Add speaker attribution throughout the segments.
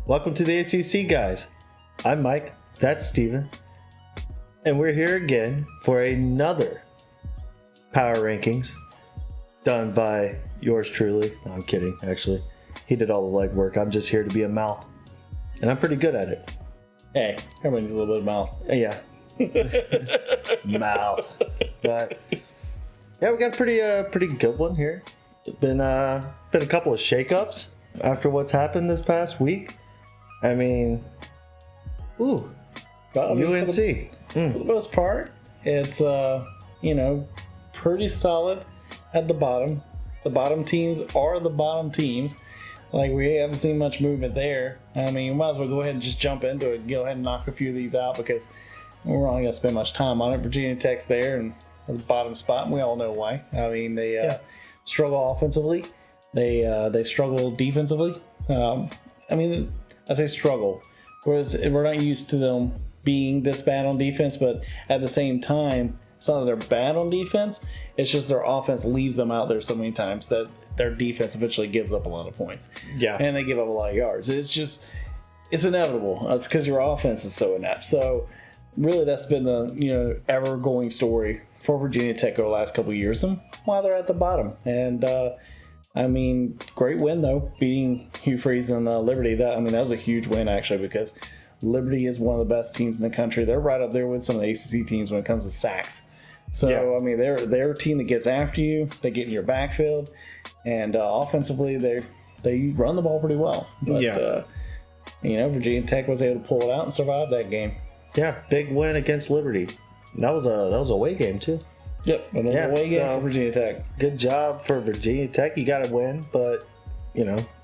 Speaker 1: Welcome to the ACC, guys. I'm Mike, that's Steven, and we're here again for another Power Rankings done by yours truly. No, I'm kidding, actually. He did all the legwork. I'm just here to be a mouth, and I'm pretty good at it.
Speaker 2: Hey, everybody needs a little bit of mouth.
Speaker 1: Yeah. Mouth. But yeah, we got a pretty good one here. It's been a couple of shakeups after what's happened this past week. I mean, UNC.
Speaker 2: For the most part, it's pretty solid at the bottom. The bottom teams are the bottom teams. Like, we haven't seen much movement there. I mean, you might as well go ahead and just jump into it. Go ahead and knock a few of these out because we're not going to spend much time on it. Virginia Tech's there and at the bottom spot, and we all know why. I mean, they struggle offensively. They struggle defensively. I say struggle, whereas we're not used to them being this bad on defense, but at the same time, it's not that they're bad on defense, it's just their offense leaves them out there so many times that their defense eventually gives up a lot of points.
Speaker 1: Yeah.
Speaker 2: And they give up a lot of yards. It's inevitable. It's because your offense is so inept. So really that's been the ever-going story for Virginia Tech over the last couple of years and while they're at the bottom. And great win though, beating Hugh Freeze and Liberty. That was a huge win actually, because Liberty is one of the best teams in the country. They're right up there with some of the ACC teams when it comes to sacks. So yeah. They're a team that gets after you. They get in your backfield, and offensively they run the ball pretty well. But Virginia Tech was able to pull it out and survive that game.
Speaker 1: Yeah, big win against Liberty. That was a away game too.
Speaker 2: Yep, and it was a away game for Virginia Tech.
Speaker 1: Good job for Virginia Tech. You got to win, but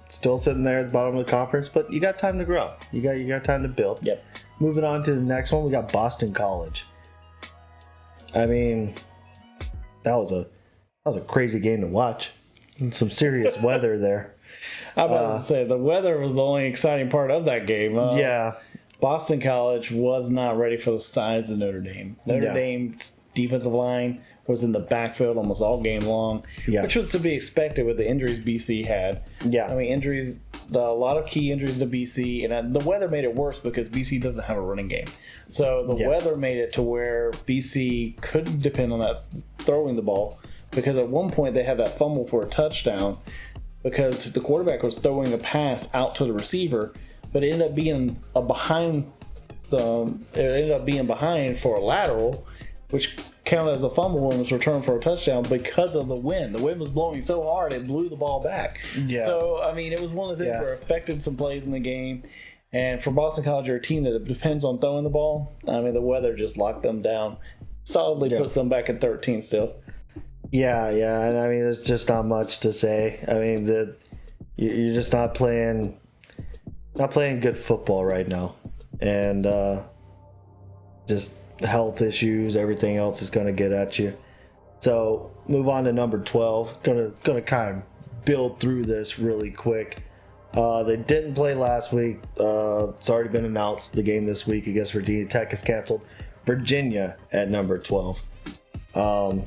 Speaker 1: still sitting there at the bottom of the conference. But you got time to grow. You got time to build.
Speaker 2: Yep.
Speaker 1: Moving on to the next one, we got Boston College. I mean, that was a crazy game to watch. And some serious weather there.
Speaker 2: I was about to say the weather was the only exciting part of that game. Boston College was not ready for the size of Notre Dame. Notre Dame's defensive line was in the backfield almost all game long, which was to be expected with the injuries BC had. Yeah. I mean, a lot of key injuries to BC, and the weather made it worse because BC doesn't have a running game. So the weather made it to where BC couldn't depend on that throwing the ball, because at one point they had that fumble for a touchdown because the quarterback was throwing a pass out to the receiver, but it ended up being behind for a lateral, which counted as a fumble and was returned for a touchdown because of the wind. The wind was blowing so hard it blew the ball back. Yeah. So it was one of those things where it affected some plays in the game. And for Boston College, a team that depends on throwing the ball, the weather just locked them down. Solidly puts them back at 13 still. Yeah,
Speaker 1: and there's just not much to say. You're just not playing good football right now, and just health issues, everything else is going to get at you. So move on to number 12. Gonna kind of build through this really quick. They didn't play last week. It's already been announced. The game this week against Virginia Tech is canceled. Virginia at number 12. Really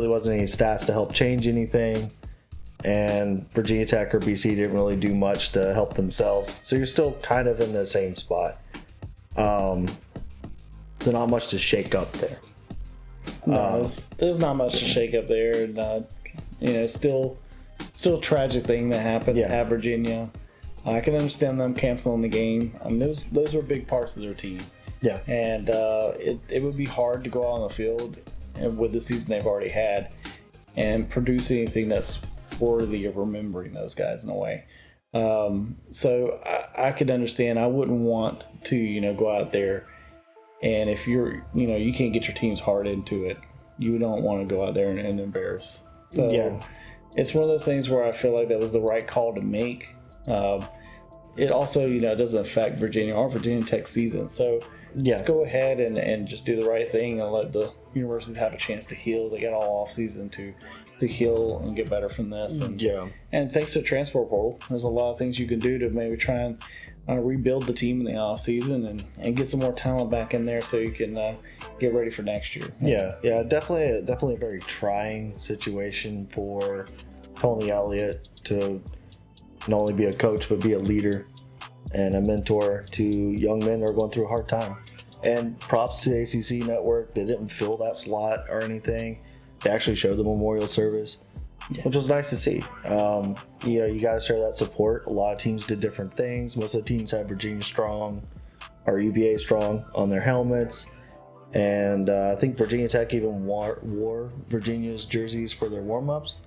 Speaker 1: wasn't any stats to help change anything. And Virginia Tech or BC didn't really do much to help themselves. So you're still kind of in the same spot. So not much to shake up there.
Speaker 2: No, there's not much to shake up there. And, still a tragic thing that happened at Virginia. I can understand them canceling the game. Those were big parts of their team. Yeah. And it would be hard to go out on the field with the season they've already had and produce anything that's worthy of remembering those guys in a way. So I could understand. I wouldn't want to, go out there, and if you're, you can't get your team's heart into it, you don't want to go out there and embarrass. So it's one of those things where I feel like that was the right call to make. It also, doesn't affect Virginia or Virginia Tech season. So just go ahead and just do the right thing and let the universities have a chance to heal. They got all off season to heal and get better from this. And thanks to transfer portal, there's a lot of things you can do to maybe try and rebuild the team in the off season and get some more talent back in there so you can get ready for next year.
Speaker 1: Yeah, definitely a very trying situation for Tony Elliott to not only be a coach, but be a leader and a mentor to young men that are going through a hard time. And props to the ACC network. They didn't fill that slot or anything. They actually showed the memorial service, which was nice to see. You got to share that support. A lot of teams did different things. Most of the teams had Virginia Strong or UVA Strong on their helmets. And I think Virginia Tech even wore Virginia's jerseys for their warm-ups.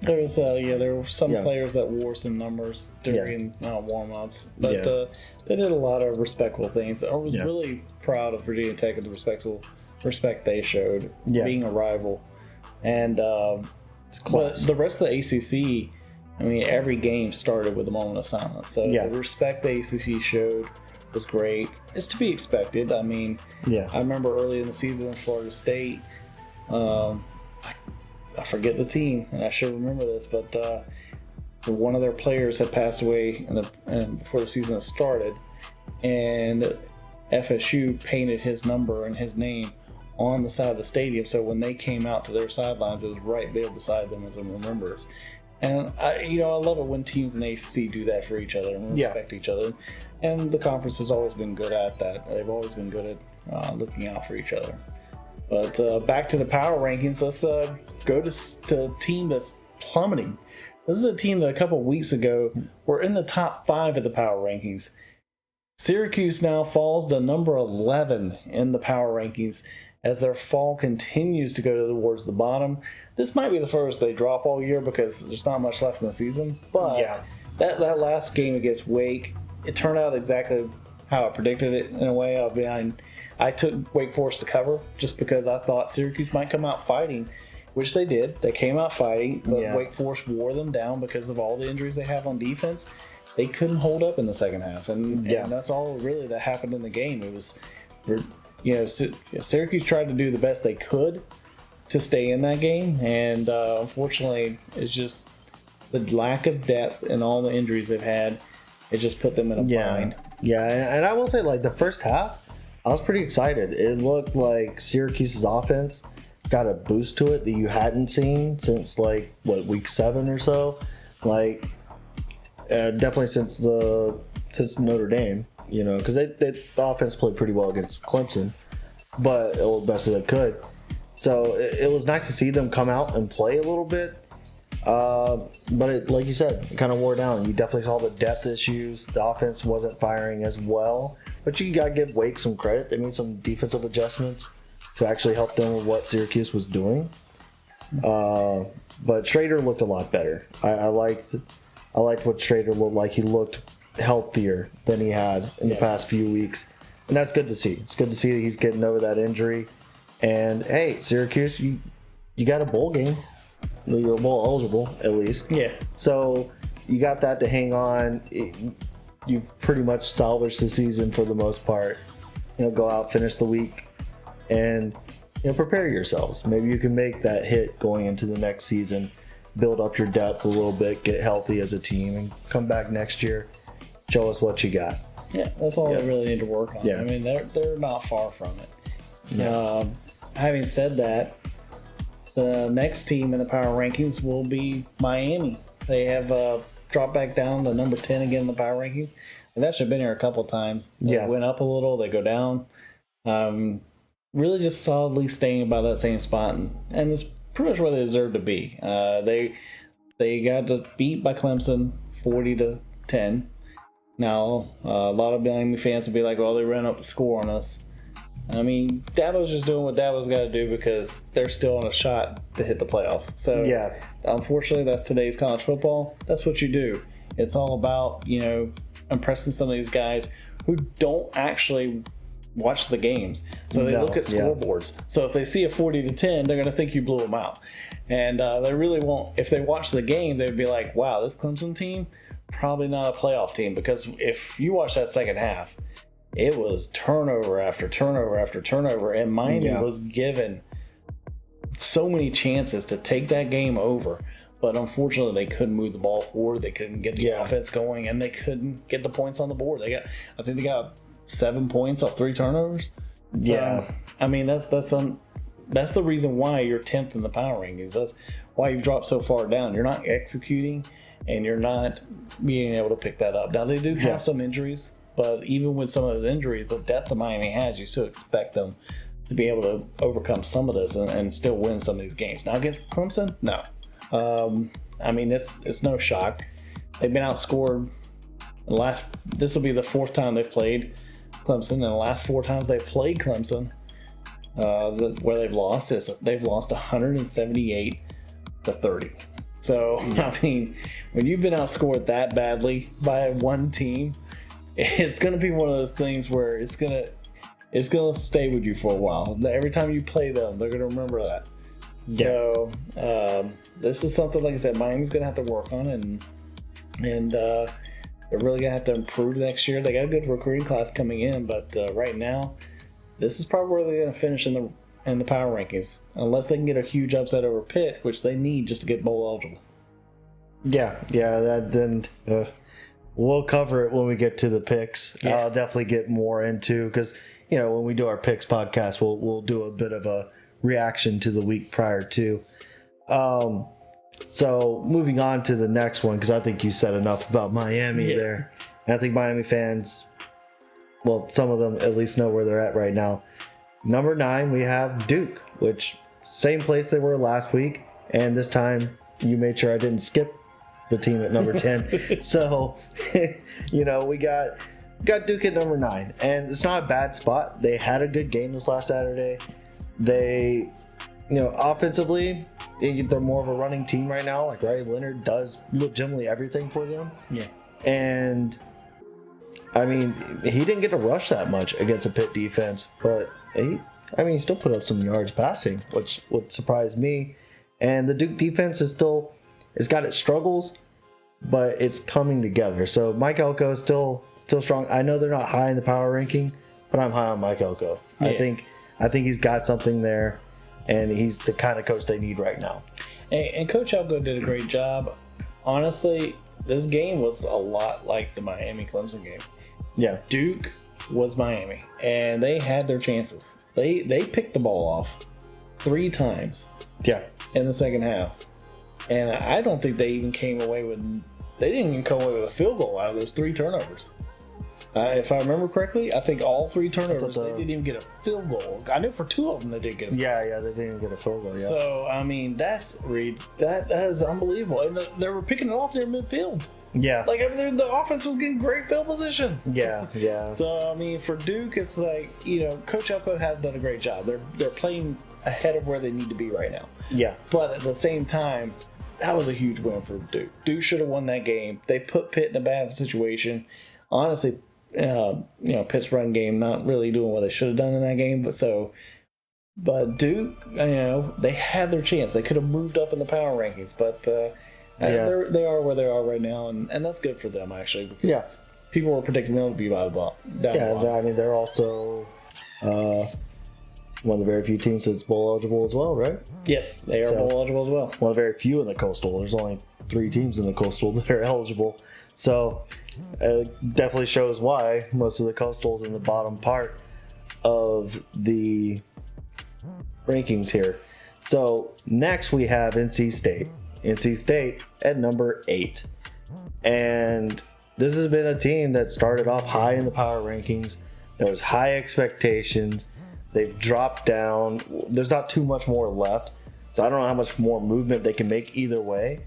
Speaker 2: There were some players that wore some numbers during warm-ups, but they did a lot of respectful things. I was really proud of Virginia Tech and the respect they showed, being a rival. And but the rest of the ACC, I mean, every game started with a moment of silence. So the respect the ACC showed was great. It's to be expected. I mean, I remember early in the season in Florida State, I forget the team, and I should remember this, but one of their players had passed away before the season started, and FSU painted his number and his name on the side of the stadium, so when they came out to their sidelines, it was right there beside them as a remembrance. And I love it when teams in ACC do that for each other and respect each other. And the conference has always been good at that. They've always been good at looking out for each other. But back to the power rankings, let's go to a team that's plummeting. This is a team that a couple weeks ago were in the top 5 of the power rankings. Syracuse now falls to number 11 in the power rankings as their fall continues to go towards the bottom. This might be the furthest they drop all year because there's not much left in the season. But that last game against Wake, it turned out exactly how I predicted it in a way. I took Wake Forest to cover just because I thought Syracuse might come out fighting, which they did. They came out fighting, but Wake Forest wore them down because of all the injuries they have on defense. They couldn't hold up in the second half, and that's all really that happened in the game. It was, Syracuse tried to do the best they could to stay in that game, and unfortunately, it's just the lack of depth and all the injuries they've had. It just put them in a bind.
Speaker 1: Yeah, and I will say, the first half, I was pretty excited. It looked like Syracuse's offense got a boost to it that you hadn't seen since week 7 or so. Definitely since Notre Dame, because the offense played pretty well against Clemson, but best as they could. So it was nice to see them come out and play a little bit. But like you said, it kind of wore down. You definitely saw the depth issues. The offense wasn't firing as well. But you got to give Wake some credit. They made some defensive adjustments to actually help them with what Syracuse was doing. But Schrader looked a lot better. I liked what Schrader looked like. He looked healthier than he had in the past few weeks. And that's good to see. It's good to see that he's getting over that injury. And, hey, Syracuse, you got a bowl game. You're bowl eligible, at least.
Speaker 2: Yeah.
Speaker 1: So you got that to hang on. You pretty much salvaged the season for the most part. Go out, finish the week, and prepare yourselves. Maybe you can make that hit going into the next season, build up your depth a little bit, get healthy as a team, and come back next year, show us what you got.
Speaker 2: Yeah, that's all they really need to work on.
Speaker 1: Yeah.
Speaker 2: I mean, they're not far from it.
Speaker 1: Yeah.
Speaker 2: Having said that, the next team in the power rankings will be Miami. They have dropped back down to number 10 again in the power rankings. They've actually been here a couple of times. They went up a little, they go down. Really just solidly staying about that same spot, and it's pretty much where they deserve to be. They got beat by Clemson 40-10. Now, a lot of Miami fans will be like, well, they ran up the score on us. I mean, Dabo's just doing what Dabo's got to do because they're still on a shot to hit the playoffs. So, unfortunately, that's today's college football. That's what you do. It's all about, impressing some of these guys who don't actually watch the games. So they look at scoreboards. So if they see a 40-10, they're going to think you blew them out. And they really won't. If they watch the game, they'd be like, wow, this Clemson team, probably not a playoff team. Because if you watch that second half, it was turnover after turnover after turnover, and Miami was given so many chances to take that game over, but unfortunately they couldn't move the ball forward. They couldn't get the offense going, and they couldn't get the points on the board. I think they got 7 points off 3 turnovers. So, I mean that's the reason why you're 10th in the power rankings. That's why you've dropped so far down. You're not executing, and you're not being able to pick that up. Now, they do have some injuries, but even with some of those injuries, the depth that Miami has, you still expect them to be able to overcome some of this and still win some of these games. Now, against Clemson, no. I mean, it's no shock. They've been outscored. This will be the fourth time they've played Clemson, and the last 4 times they've played Clemson, where they've lost, they've lost 178-30. So, I mean, when you've been outscored that badly by one team, it's going to be one of those things where it's going to stay with you for a while. Every time you play them, they're going to remember that. So, this is something, like I said, Miami's going to have to work on, and they're really going to have to improve next year. They got a good recruiting class coming in, but right now, this is probably where they're going to finish in the power rankings, unless they can get a huge upset over Pitt, which they need just to get bowl eligible.
Speaker 1: We'll cover it when we get to the picks. I'll definitely get more into, because when we do our picks podcast, we'll do a bit of a reaction to the week prior to. So moving on to the next one, because I think you said enough about Miami there. And I think Miami fans, well, some of them at least know where they're at right now. Number 9, we have Duke, which same place they were last week, and this time you made sure I didn't skip the team at number 10. So, we got Duke at number 9, and it's not a bad spot. They had a good game this last Saturday. They, offensively, they're more of a running team right now. Like, Riley Leonard does legitimately everything for them. Yeah. And, I mean, he didn't get to rush that much against the Pitt defense, but he still put up some yards passing, which would surprise me. And the Duke defense is it's got its struggles, but it's coming together. So Mike Elko is still strong. I know they're not high in the power ranking, but I'm high on Mike Elko. Yeah. I think he's got something there, and he's the kind of coach they need right now.
Speaker 2: And Coach Elko did a great job. Honestly, this game was a lot like the Miami-Clemson game.
Speaker 1: Yeah.
Speaker 2: Duke was Miami, and they had their chances. They picked the ball off 3 times.
Speaker 1: Yeah.
Speaker 2: In the second half. And I don't think they even came away with... They didn't even come away with a field goal out of those 3 turnovers. If I remember correctly, I think all 3 turnovers, they didn't even get a field goal. I know for 2 of them they did get a field goal.
Speaker 1: Yeah, they didn't get a field goal, yeah.
Speaker 2: So, I mean, that is unbelievable. And they were picking it off near midfield.
Speaker 1: Yeah.
Speaker 2: Like, the offense was getting great field position.
Speaker 1: Yeah.
Speaker 2: So, I mean, for Duke, it's like, Coach Elko has done a great job. They're playing ahead of where they need to be right now.
Speaker 1: Yeah.
Speaker 2: But at the same time, that was a huge win for Duke. Duke should have won that game. They put Pitt in a bad situation. Honestly, Pitt's run game not really doing what they should have done in that game. But Duke, they had their chance. They could have moved up in the power rankings, but they are where they are right now, and that's good for them actually, because people were predicting them to be by the ball.
Speaker 1: I mean, they're also one of the very few teams that's bowl eligible as well, right?
Speaker 2: Yes, they are bowl eligible as well.
Speaker 1: One of the very few in the Coastal. There's only 3 teams in the Coastal that are eligible. So it definitely shows why most of the Coastals in the bottom part of the rankings here. So next we have NC State. NC State at number 8. And this has been a team that started off high in the power rankings. There was high expectations. They've dropped down. There's not too much more left. So I don't know how much more movement they can make either way.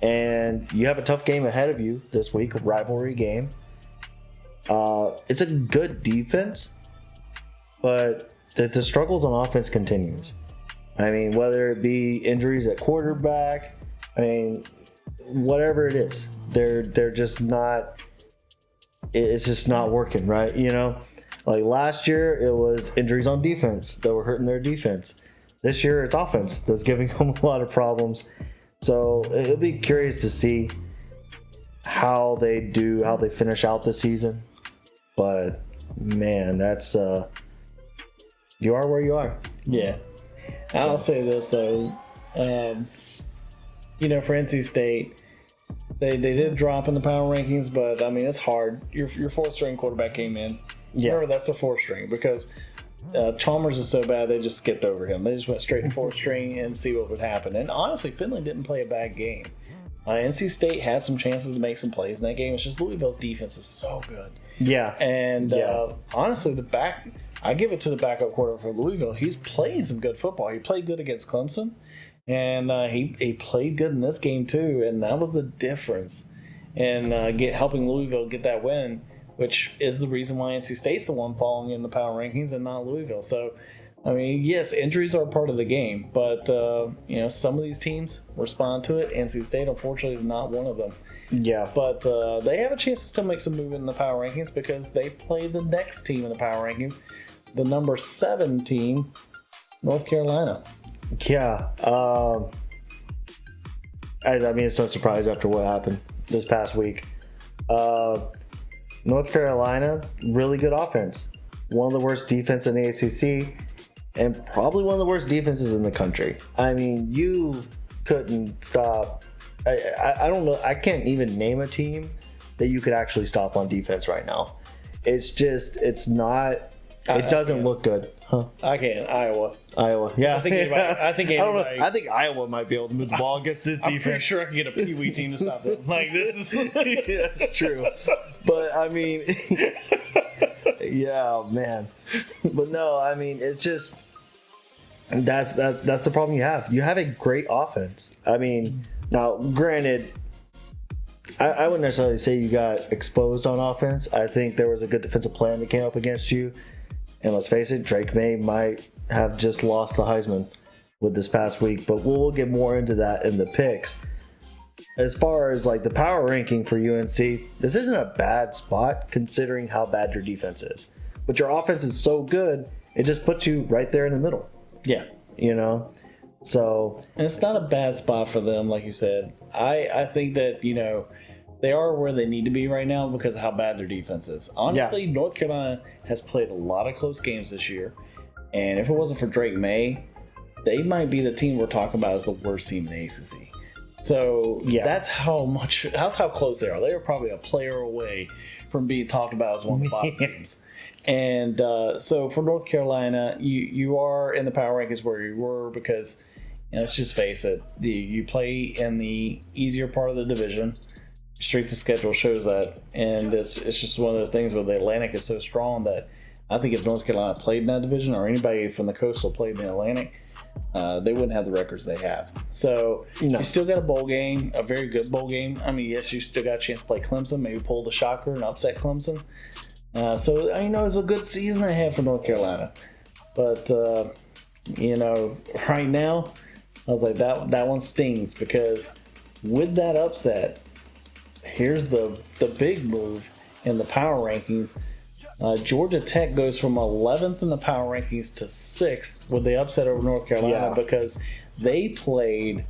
Speaker 1: And you have a tough game ahead of you this week, a rivalry game. It's a good defense, but the struggles on offense continues. I mean, whether it be injuries at quarterback, whatever it is, they're just not. It's just not working, right? Like last year, it was injuries on defense that were hurting their defense. This year, it's offense that's giving them a lot of problems. So it'll be curious to see how they finish out the season. But man, that's you are where you are.
Speaker 2: Yeah. I'll say this though, for NC State, they did drop in the power rankings, but it's hard. Your 4th string quarterback came in. Yeah. Remember, that's a 4th string because Chalmers is so bad they just skipped over him. They just went straight to 4th string and see what would happen. And honestly, Finley didn't play a bad game. NC State had some chances to make some plays in that game. It's just Louisville's defense is so good.
Speaker 1: Yeah.
Speaker 2: And honestly, I give it to the backup quarterback for Louisville. He's playing some good football. He played good against Clemson, and he played good in this game too. And that was the difference in helping Louisville get that win, which is the reason why NC State's the one falling in the power rankings and not Louisville. So, I mean, yes, injuries are part of the game, but some of these teams respond to it. NC State, unfortunately, is not one of them.
Speaker 1: Yeah.
Speaker 2: But they have a chance to still make some movement in the power rankings because they play the next team in the power rankings, the number 7 team, North Carolina.
Speaker 1: Yeah. I mean, it's no surprise after what happened this past week. North Carolina, really good offense. One of the worst defense in the ACC, and probably one of the worst defenses in the country. I mean, you couldn't stop. I don't know. I can't even name a team that you could actually stop on defense right now. It's not. It doesn't look good, huh?
Speaker 2: I can. Iowa.
Speaker 1: Yeah.
Speaker 2: I think anybody,
Speaker 1: I don't know. I think Iowa might be able to move the ball against this defense.
Speaker 2: I'm pretty sure I can get a Pee Wee team to stop them. Like this is.
Speaker 1: Yeah, that's true. But I mean, yeah, man. But no, I mean, it's just that's the problem you have. You have a great offense. I mean, now granted, I wouldn't necessarily say you got exposed on offense. I think there was a good defensive plan that came up against you. And let's face it, Drake May might have just lost the Heisman with this past week, but we'll get more into that in the picks. As far as like the power ranking for UNC, this isn't a bad spot considering how bad your defense is. But your offense is so good, it just puts you right there in the middle.
Speaker 2: Yeah.
Speaker 1: So.
Speaker 2: And it's not a bad spot for them, like you said. I think that, they are where they need to be right now because of how bad their defense is. Honestly, yeah. North Carolina has played a lot of close games this year. And if it wasn't for Drake May, they might be the team we're talking about as the worst team in the ACC. So yeah. That's how close they are. They are probably a player away from being talked about as one of the bottom teams. And so for North Carolina, you are in the power rankings where you were because, let's just face it, you play in the easier part of the division. Strength of schedule shows that, and it's just one of those things where the Atlantic is so strong that I think if North Carolina played in that division or anybody from the Coastal played in the Atlantic, they wouldn't have the records they have. So You still got a bowl game, a very good bowl game. I mean, yes, you still got a chance to play Clemson, maybe pull the shocker and upset Clemson. So it's a good season ahead for North Carolina. But right now, I was like that one stings because with that upset. Here's the big move in the power rankings. Georgia Tech goes from 11th in the power rankings to 6th with the upset over North Carolina because they played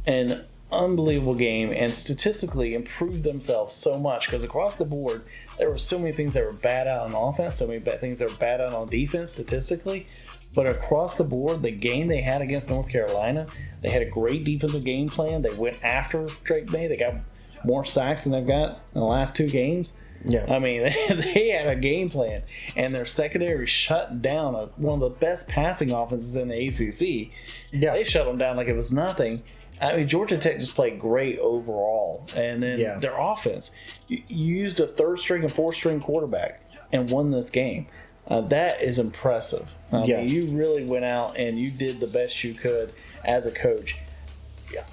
Speaker 2: an unbelievable game and statistically improved themselves so much because across the board there were so many things that were bad out on offense, so many bad things that were bad out on defense statistically. But across the board, the game they had against North Carolina, they had a great defensive game plan. They went after Drake May. They got more sacks than they've got in the last 2 games. Yeah. I mean, they had a game plan, and their secondary shut down one of the best passing offenses in the ACC. Yeah. They shut them down like it was nothing. I mean, Georgia Tech just played great overall. And then their offense, you used a 3rd-string and 4th-string quarterback and won this game. That is impressive. I mean, you really went out and you did the best you could as a coach.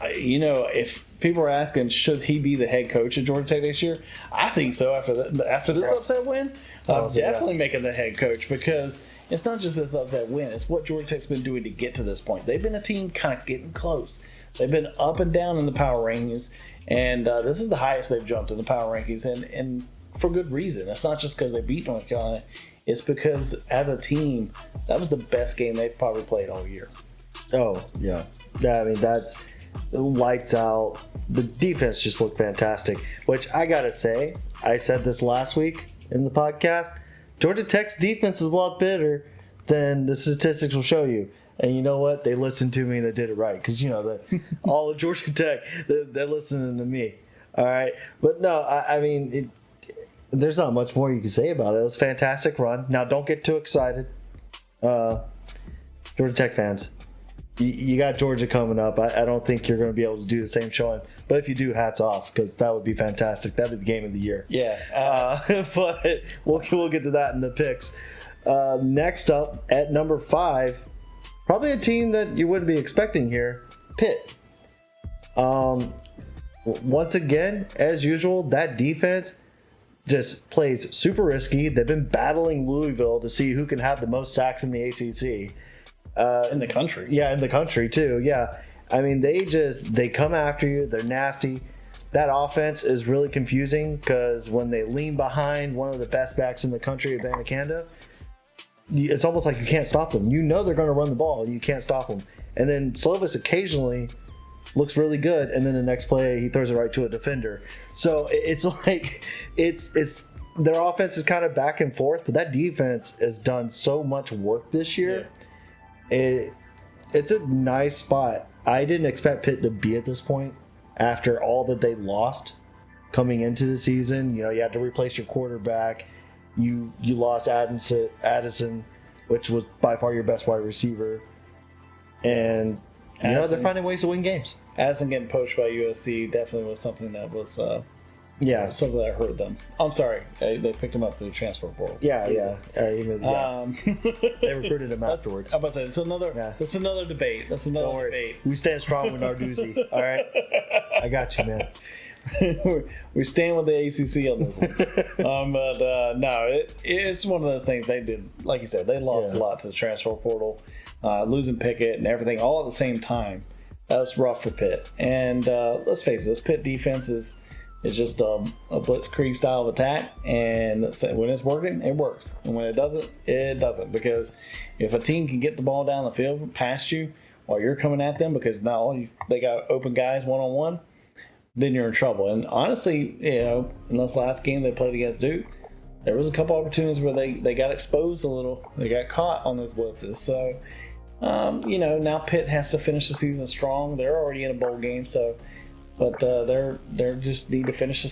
Speaker 2: If people are asking, should he be the head coach of Georgia Tech next year? I think so. After this upset win, I'm definitely making the head coach because it's not just this upset win. It's what Georgia Tech's been doing to get to this point. They've been a team kind of getting close. They've been up and down in the power rankings, and this is the highest they've jumped in the power rankings, and for good reason. It's not just because they beat North Carolina. It's because as a team, that was the best game they've probably played all year.
Speaker 1: Oh, yeah. I mean, that's lights out. The defense just looked fantastic, which I gotta say, I said this last week in the podcast, Georgia Tech's defense is a lot better than the statistics will show you. And you know what? They listened to me and they did it right. Because, all of Georgia Tech, they're listening to me. All right? But no, I mean, there's not much more you can say about it. It was a fantastic run. Now, don't get too excited. Georgia Tech fans, you got Georgia coming up. I don't think you're going to be able to do the same showing. But if you do, hats off, because that would be fantastic. That would be the game of the year.
Speaker 2: Yeah.
Speaker 1: But we'll get to that in the picks. Next up, at number 5, probably a team that you wouldn't be expecting here, Pitt. Once again, as usual, that defense just plays super risky. They've been battling Louisville to see who can have the most sacks in the ACC.
Speaker 2: In the country.
Speaker 1: Yeah, in the country too. Yeah. I mean, they come after you. They're nasty. That offense is really confusing because when they lean behind one of the best backs in the country, Abanikanda, it's almost like you can't stop them. You know they're going to run the ball, and you can't stop them. And then Slovis occasionally looks really good, and then the next play he throws it right to a defender. So it's like it's their offense is kind of back and forth, but that defense has done so much work this year. Yeah. It's a nice spot. I didn't expect Pitt to be at this point after all that they lost coming into the season. You know, you had to replace your quarterback. You lost Addison, which was by far your best wide receiver. And, you know, they're finding ways to win games.
Speaker 2: Addison getting poached by USC definitely was something that was something that hurt them. I'm sorry. They picked him up through the transfer portal.
Speaker 1: Yeah. They recruited him afterwards.
Speaker 2: I'm about to say, that's another debate. That's another debate.
Speaker 1: We stand strong with Narduzzi. All right? I got you, man.
Speaker 2: We stand with the ACC on this one. But no, it's one of those things they did. Like you said, they lost a lot to the transfer portal, losing Pickett and everything all at the same time. That was rough for Pitt. And let's face it, this Pitt defense is just a blitzkrieg style of attack. And when it's working, it works. And when it doesn't, it doesn't. Because if a team can get the ball down the field past you while you're coming at them, because now they got open guys one-on-one, then you're in trouble. And honestly, you know, in this last game they played against Duke, there was a couple opportunities where they got exposed a little. They got caught on those blitzes. So, you know, now Pitt has to finish the season strong. They're already in a bowl game, so, but they're just need to finish the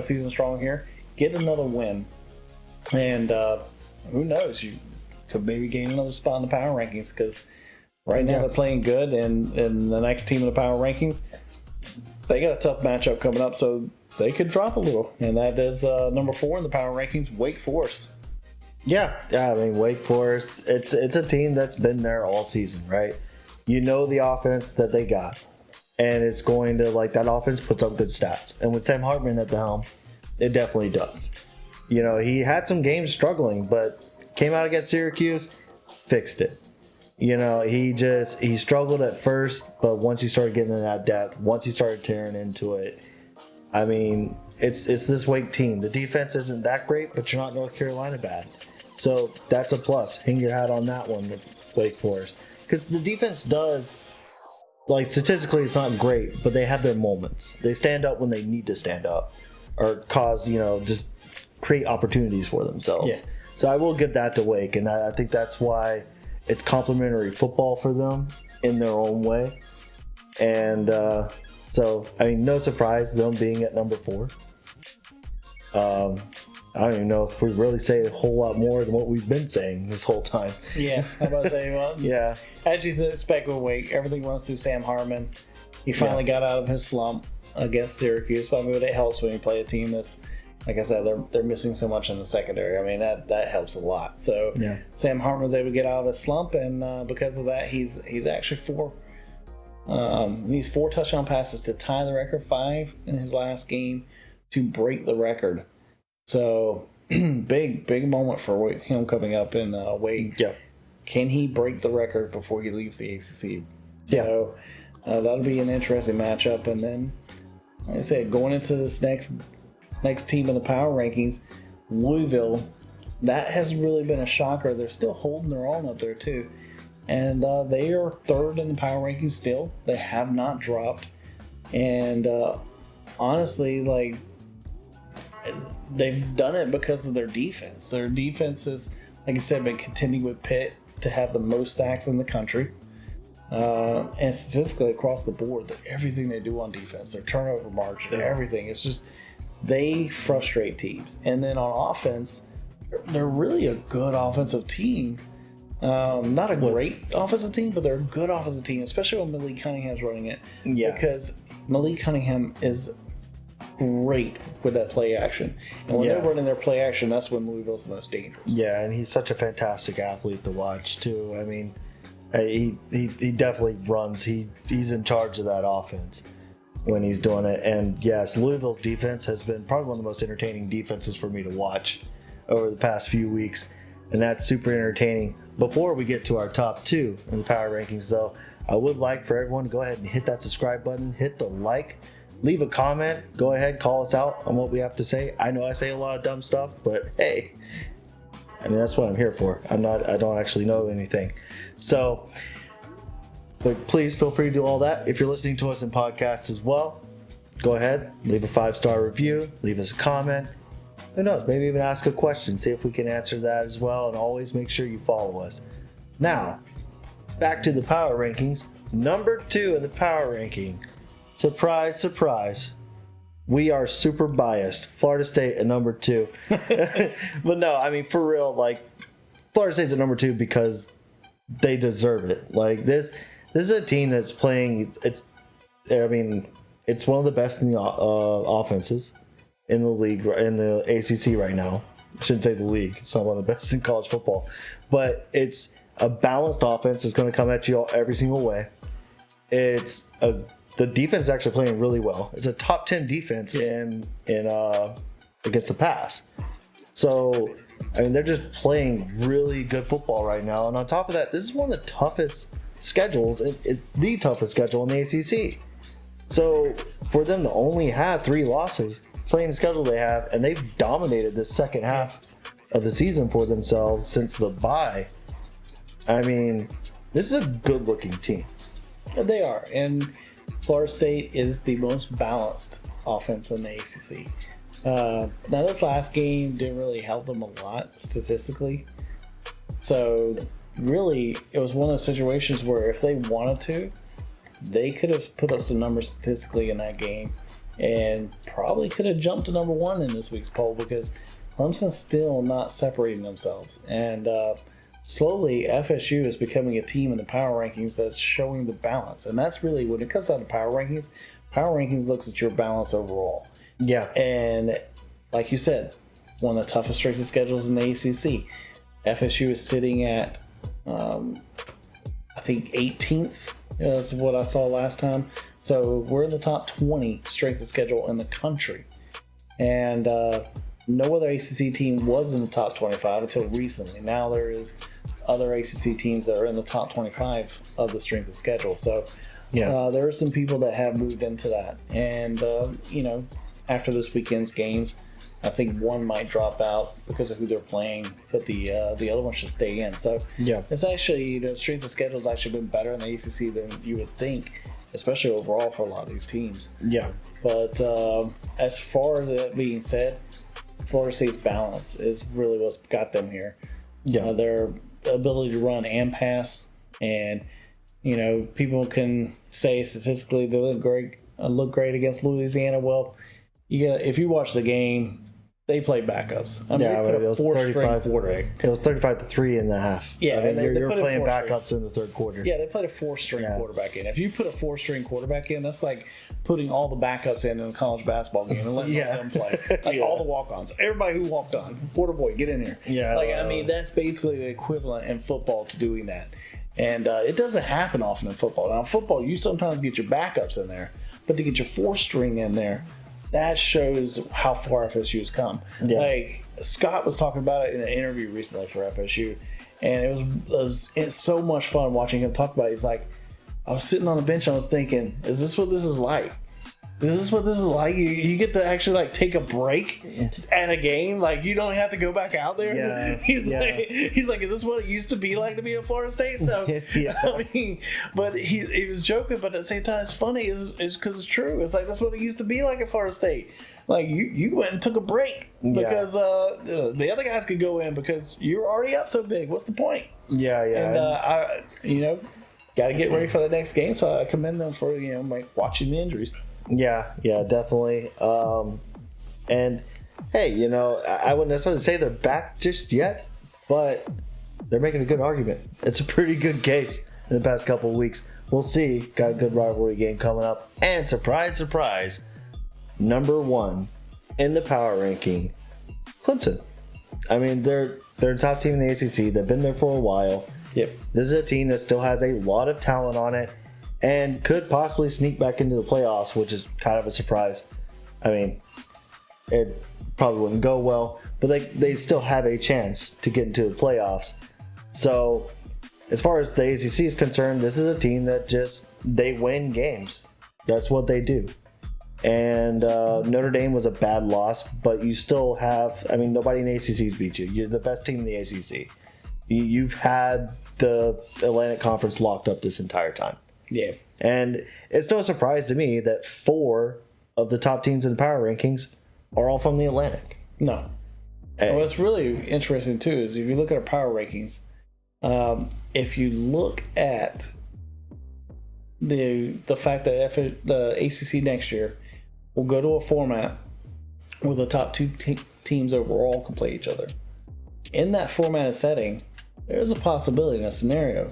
Speaker 2: season strong here, get another win, and who knows, you could maybe gain another spot in the power rankings, because right now they're playing good, and the next team in the power rankings, they got a tough matchup coming up, so they could drop a little. And that is number 4 in the power rankings, Wake Forest.
Speaker 1: Yeah. I mean, Wake Forest, it's a team that's been there all season, right? You know the offense that they got, and it's going to, like, that offense puts up good stats. And with Sam Hartman at the helm, it definitely does. You know, he had some games struggling, but came out against Syracuse, fixed it. You know, he struggled at first, but once you started getting in that depth, once you started tearing into it, I mean, it's this Wake team. The defense isn't that great, but you're not North Carolina bad. So that's a plus. Hang your hat on that one with Wake Forest. Because the defense does, like, statistically it's not great, but they have their moments. They stand up when they need to stand up, or cause, you know, just create opportunities for themselves. Yeah. So I will give that to Wake, and I think that's why it's complimentary football for them in their own way. And so, I mean, no surprise them being at number 4. I don't even know if we really say a whole lot more than what we've been saying this whole time.
Speaker 2: Yeah, I'm about to say, well,
Speaker 1: yeah.
Speaker 2: As you expect with Wake, everything runs through Sam Hartman. He finally got out of his slump against Syracuse, but I mean, it helps when you play a team that's, like I said, they're missing so much in the secondary. I mean, that helps a lot. So Sam Hartman was able to get out of his slump, and because of that, he's actually 4 touchdown passes to tie the record, 5 in his last game to break the record. So big moment for him coming up in Wake. Yeah. Can he break the record before he leaves the ACC? So that'll be an interesting matchup. And then, like I said, going into this next team in the power rankings, Louisville, that has really been a shocker. They're still holding their own up there too, and they are 3rd in the power rankings still. They have not dropped, and honestly, like, they've done it because of their defense. Their defense is, like you said, been contending with Pitt to have the most sacks in the country, and statistically across the board, everything they do on defense, their turnover margin, everything, it's just, they frustrate teams. And then on offense, they're really a good offensive team. Not a great offensive team, but they're a good offensive team, especially when Malik Cunningham's running it.
Speaker 1: Yeah.
Speaker 2: Because Malik Cunningham is great with that play action. And when they're running their play action, that's when Louisville's the most dangerous.
Speaker 1: Yeah, and he's such a fantastic athlete to watch, too. I mean, he definitely runs. He's in charge of that offense when he's doing it. And, yes, Louisville's defense has been probably one of the most entertaining defenses for me to watch over the past few weeks. And that's super entertaining. Before we get to our top 2 in the power rankings, though, I would like for everyone to go ahead and hit that subscribe button, hit the like, leave a comment, go ahead, call us out on what we have to say. I know I say a lot of dumb stuff, but hey, I mean, that's what I'm here for. I don't actually know anything. So, but please feel free to do all that. If you're listening to us in podcast as well, go ahead, leave a 5-star review, leave us a comment. Who knows, maybe even ask a question, see if we can answer that as well, and always make sure you follow us. Now, back to the power rankings. Number 2 in the power ranking. Surprise, surprise. We are super biased. Florida State at number 2. But no, I mean, for real, like, Florida State's at number 2 because they deserve it. Like, this is a team that's playing, it's one of the best in the offenses in the league, in the ACC right now. I shouldn't say the league. It's not one of the best in college football. But it's a balanced offense. It's going to come at you every single way. The defense is actually playing really well. It's a top 10 defense in against the pass. So, I mean, they're just playing really good football right now. And on top of that, this is one of the toughest schedules. It's the toughest schedule in the ACC. So, for them to only have 3 losses, playing the schedule they have, and they've dominated the second half of the season for themselves since the bye. I mean, this is a good-looking team.
Speaker 2: They are, and Florida State is the most balanced offense in the ACC. Now, this last game didn't really help them a lot statistically. So, really, it was one of those situations where if they wanted to, they could have put up some numbers statistically in that game and probably could have jumped to number 1 in this week's poll because Clemson's still not separating themselves. And slowly, FSU is becoming a team in the power rankings that's showing the balance. And that's really, when it comes down to power rankings looks at your balance overall.
Speaker 1: Yeah.
Speaker 2: And like you said, one of the toughest strength of schedules in the ACC. FSU is sitting at, I think, 18th. That's what I saw last time. So we're in the top 20 strength of schedule in the country. And no other ACC team was in the top 25 until recently. Now there is other ACC teams that are in the top 25 of the strength of schedule. So there are some people that have moved into that. And, after this weekend's games, I think one might drop out because of who they're playing, but the other one should stay in. So it's actually, strength of schedule has actually been better in the ACC than you would think, especially overall for a lot of these teams.
Speaker 1: Yeah.
Speaker 2: But as far as that being said, Florida State's balance is really what's got them here.
Speaker 1: Yeah.
Speaker 2: Their ability to run and pass, and people can say statistically they look great against Louisiana. Well, if you watch the game, they played backups. I mean, they put a 4-string quarterback.
Speaker 1: It was 35-3 in the half.
Speaker 2: Yeah,
Speaker 1: I mean, you're playing backups in the third quarter.
Speaker 2: Yeah, they played a 4-string quarterback in. If you put a 4-string quarterback in, that's like putting all the backups in a college basketball game and letting them play. Like all the walk-ons, everybody who walked on. Quarter boy, get in here.
Speaker 1: Yeah.
Speaker 2: I mean, that's basically the equivalent in football to doing that. And it doesn't happen often in football. Now, in football, you sometimes get your backups in there, but to get your 4-string in there, that shows how far FSU has come. Yeah. Like, Scott was talking about it in an interview recently for FSU, and it's so much fun watching him talk about it. He's like, I was sitting on the bench and I was thinking, is this what this is like? Is this what this is like? You get to actually take a break at a game. Like, you don't have to go back out there.
Speaker 1: Yeah.
Speaker 2: He's like, is this what it used to be like to be at Florida State? So I mean, but he was joking, but at the same time, it's funny is because it's true. It's like that's what it used to be like at Florida State. Like you went and took a break because the other guys could go in because you're already up so big. What's the point?
Speaker 1: Yeah.
Speaker 2: And got to get ready for the next game. So I commend them for watching the injuries.
Speaker 1: Yeah, definitely. And hey, I wouldn't necessarily say they're back just yet, but they're making a good argument. It's a pretty good case in the past couple of weeks. We'll see. Got a good rivalry game coming up. And surprise, surprise, number 1 in the power ranking, Clemson. I mean, they're a top team in the ACC. They've been there for a while.
Speaker 2: Yep.
Speaker 1: This is a team that still has a lot of talent on it and could possibly sneak back into the playoffs, which is kind of a surprise. I mean, it probably wouldn't go well, but they still have a chance to get into the playoffs. So, as far as the ACC is concerned, this is a team that they win games. That's what they do. And Notre Dame was a bad loss, but you still have, I mean, nobody in the ACC's beat you. You're the best team in the ACC. You've had the Atlantic Conference locked up this entire time.
Speaker 2: Yeah.
Speaker 1: And it's no surprise to me that 4 of the top teams in the power rankings are all from the Atlantic.
Speaker 2: No.
Speaker 1: Hey.
Speaker 2: What's really interesting, too, is if you look at our power rankings, if you look at the fact that the ACC next year will go to a format where the top 2 teams overall can play each other. In that formatted setting, there's a possibility in a scenario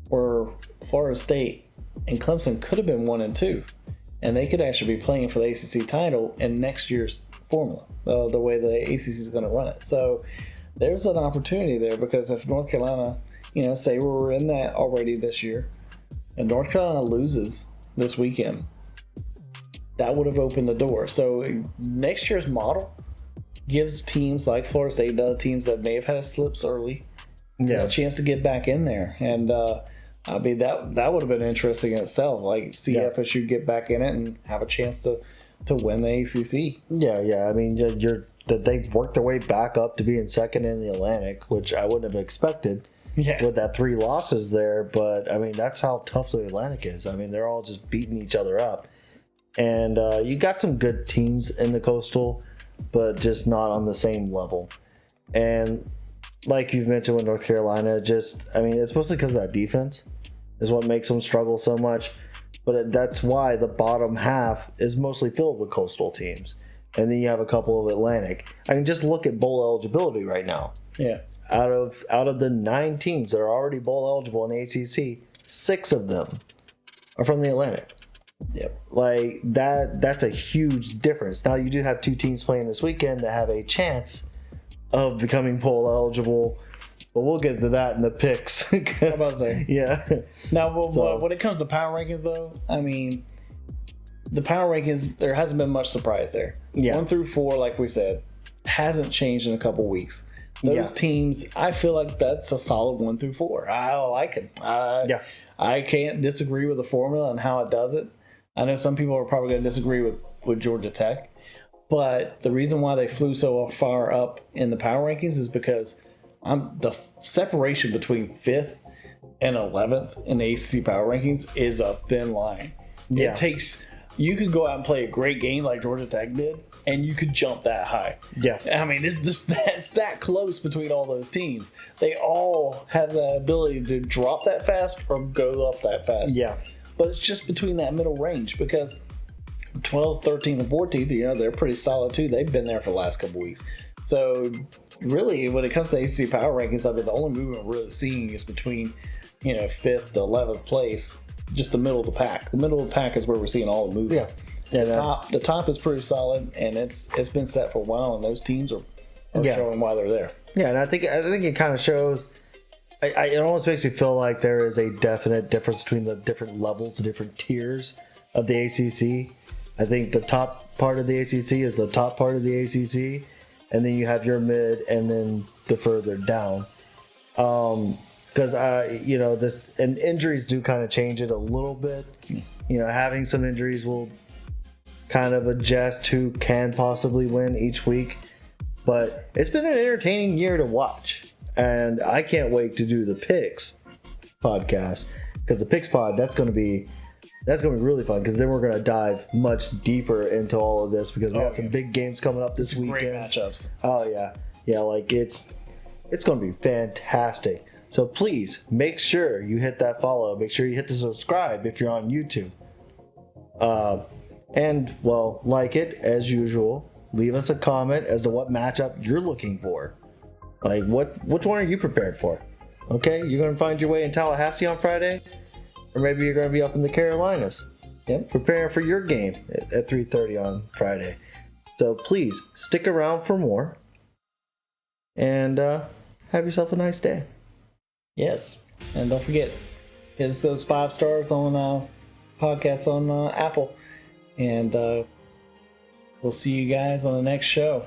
Speaker 2: where Florida State and Clemson could have been 1 and 2, and they could actually be playing for the ACC title in next year's formula, the way the ACC is going to run it. So there's an opportunity there, because if North Carolina, say we're in that already this year, and North Carolina loses this weekend, that would have opened the door. So next year's model gives teams like Florida State and other teams that may have had slips early a chance to get back in there. And I mean, that would have been interesting in itself. Like, see FSU get back in it and have a chance to win the ACC.
Speaker 1: Yeah. I mean, they worked their way back up to being second in the Atlantic, which I wouldn't have expected with that 3 losses there. But, I mean, that's how tough the Atlantic is. I mean, they're all just beating each other up. And you got some good teams in the Coastal, but just not on the same level. And like you've mentioned with North Carolina, it's mostly because of that defense is what makes them struggle so much. But that's why the bottom half is mostly filled with Coastal teams. And then you have a couple of Atlantic. I mean, just look at bowl eligibility right now.
Speaker 2: Yeah.
Speaker 1: Out of the 9 teams that are already bowl eligible in the ACC, 6 of them are from the Atlantic.
Speaker 2: Yep.
Speaker 1: Like that's a huge difference. Now you do have 2 teams playing this weekend that have a chance of becoming bowl eligible, but we'll get to that in the picks.
Speaker 2: How about that?
Speaker 1: Yeah.
Speaker 2: Now, when it comes to power rankings, though, I mean, the power rankings, there hasn't been much surprise there.
Speaker 1: Yeah.
Speaker 2: 1 through 4, like we said, hasn't changed in a couple weeks. Those teams, I feel like that's a solid 1 through 4. I like it. I can't disagree with the formula and how it does it. I know some people are probably going to disagree with Georgia Tech, but the reason why they flew so far up in the power rankings is because the separation between 5th and 11th in the ACC power rankings is a thin line.
Speaker 1: Yeah.
Speaker 2: You could go out and play a great game like Georgia Tech did, and you could jump that high.
Speaker 1: Yeah.
Speaker 2: I mean, that's that close between all those teams. They all have the ability to drop that fast or go up that fast.
Speaker 1: Yeah.
Speaker 2: But it's just between that middle range, because 12th, 13th, and 14th, they're pretty solid too. They've been there for the last couple weeks. So really, when it comes to ACC power rankings, I mean, the only movement we're really seeing is between 5th to 11th place, just the middle of the pack. The middle of the pack is where we're seeing all the movement.
Speaker 1: Yeah.
Speaker 2: The top is pretty solid, and it's been set for a while, and those teams are showing why they're there.
Speaker 1: Yeah, and I think it kind of shows. It almost makes me feel like there is a definite difference between the different levels, the different tiers of the ACC. I think the top part of the ACC is the top part of the ACC, and then you have your mid, and then the further down. Because this and injuries do kind of change it a little bit. Having some injuries will kind of adjust who can possibly win each week. But it's been an entertaining year to watch. And I can't wait to do the picks podcast, because the picks pod, that's going to be really fun, because then we're going to dive much deeper into all of this, because we got some big games coming up this weekend.
Speaker 2: Great matchups.
Speaker 1: Oh yeah, like it's going to be fantastic. So please make sure you hit that follow. Make sure you hit the subscribe if you're on YouTube. And like it as usual. Leave us a comment as to what matchup you're looking for. Like, which one are you prepared for? Okay, you're going to find your way in Tallahassee on Friday, or maybe you're going to be up in the Carolinas.
Speaker 2: Yep.
Speaker 1: Preparing for your game at 3:30 on Friday. So please stick around for more, and have yourself a nice day.
Speaker 2: Yes, and don't forget, hit us those 5 stars on podcasts on Apple, and we'll see you guys on the next show.